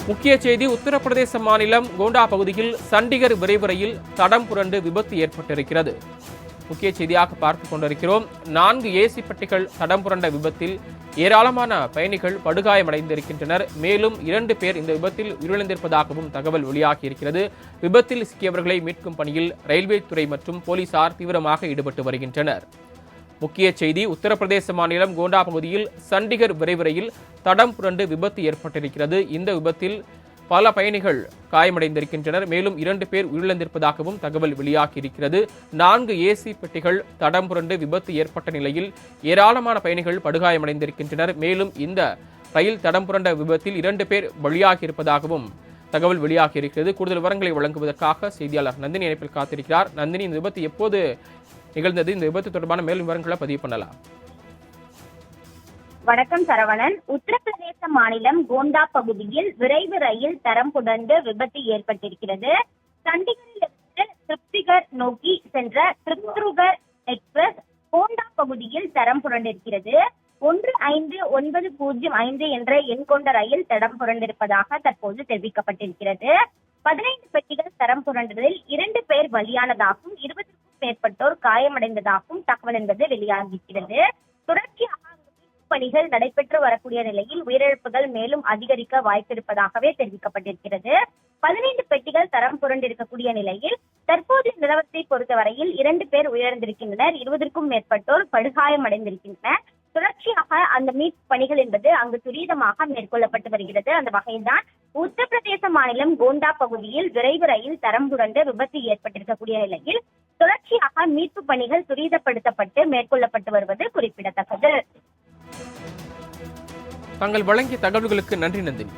முக்கிய செய்தி உத்தரப்பிரதேச மாநிலம் கோண்டா பகுதியில் சண்டிகர் விரைவு ரயில் தடம் புரண்டு விபத்து ஏற்பட்டிருக்கிறது. முக்கிய செய்தியாக பார்த்துக் கொண்டிருக்கிறோம். 4 ஏசி பெட்டிகள் தடம் புரண்ட விபத்தில் ஏராளமான பயணிகள் படுகாயமடைந்திருக்கின்றனர். மேலும் 2 பேர் இந்த விபத்தில் உயிரிழந்திருப்பதாகவும் தகவல் வெளியாகியிருக்கிறது. விபத்தில் சிக்கியவர்களை மீட்கும் பணியில் ரயில்வே துறை மற்றும் போலீசார் தீவிரமாக ஈடுபட்டு வருகின்றனர். முக்கிய செய்தி உத்தரப்பிரதேச மாநிலம் கோண்டா பகுதியில் சண்டிகர் விரைவு ரயில் தடம் புரண்டு விபத்து ஏற்பட்டிருக்கிறது. இந்த விபத்தில் பல பயணிகள் காயமடைந்திருக்கின்றனர். மேலும் 2 பேர் உயிரிழந்திருப்பதாகவும் தகவல் வெளியாகியிருக்கிறது. 4 ஏசி பெட்டிகள் தடம் புரண்டு விபத்து ஏற்பட்ட நிலையில் ஏராளமான பயணிகள் படுகாயமடைந்திருக்கின்றனர். மேலும் இந்த ரயில் தடம் புரண்ட விபத்தில் 2 பேர் பலியாகியிருப்பதாகவும் தகவல் வெளியாகியிருக்கிறது. கூடுதல் விவரங்களை வழங்குவதற்காக செய்தியாளர் நந்தினி இணைப்பில் காத்திருக்கிறார். நந்தினி, இந்த விபத்து எப்போது நிகழ்ந்தது? இந்த விபத்து தொடர்பான மேலும் விவரங்களை பதிவு பண்ணலாம். வணக்கம் சரவணன். உத்தரப்பிரதேச மாநிலம் கோண்டா பகுதியில் விரைவு ரயில் தரம் புரண்டு விபத்து ஏற்பட்டிருக்கிறது. சண்டிகரிலிருந்து திருப்திகர் நோக்கி சென்ற திருப்துகர் எக்ஸ்பிரஸ் கோண்டா பகுதியில் தரம் புரண்டிருக்கிறது. 15905 என்ற எண் கொண்ட ரயில் தடம் புரண்டிருப்பதாக தற்போது தெரிவிக்கப்பட்டிருக்கிறது. 15 பெட்டிகள் தரம் புரண்டதில் 2 பேர் பலியானதாகவும் 20க்கும் மேற்பட்டோர் காயமடைந்ததாகவும் தகவல் என்பது வெளியாகியிருக்கிறது. தொடர்ச்சியாக பணிகள் நடைபெற்று வரக்கூடிய நிலையில் உயிரிழப்புகள் மேலும் அதிகரிக்க வாய்ப்பிருப்பதாகவே தெரிவிக்கப்பட்டிருக்கிறது. 15 பெட்டிகள் தரம் புரண்டிருக்கக்கூடிய நிலையில் தற்போதைய நிலவரத்தை பொறுத்தவரையில் 2 பேர் உயிரிழந்திருக்கின்றனர். 20க்கும் மேற்பட்டோர் படுகாயமடைந்திருக்கின்றனர். தொடர்ச்சியாக அந்த மீட்பு பணிகள் என்பது அங்கு துரிதமாக மேற்கொள்ளப்பட்டு வருகிறது. அந்த வகையில்தான் உத்தரப்பிரதேச மாநிலம் கோண்டா பகுதியில் விரைவு ரயில் தரம் புரண்டு விபத்து ஏற்பட்டிருக்கக்கூடிய நிலையில் தொடர்ச்சியாக மீட்பு பணிகள் துரிதப்படுத்தப்பட்டு மேற்கொள்ளப்பட்டு வருவது குறிப்பிடத்தக்கது. தாங்கள் வழங்கிய தகவல்களுக்கு நன்றி நந்தினி.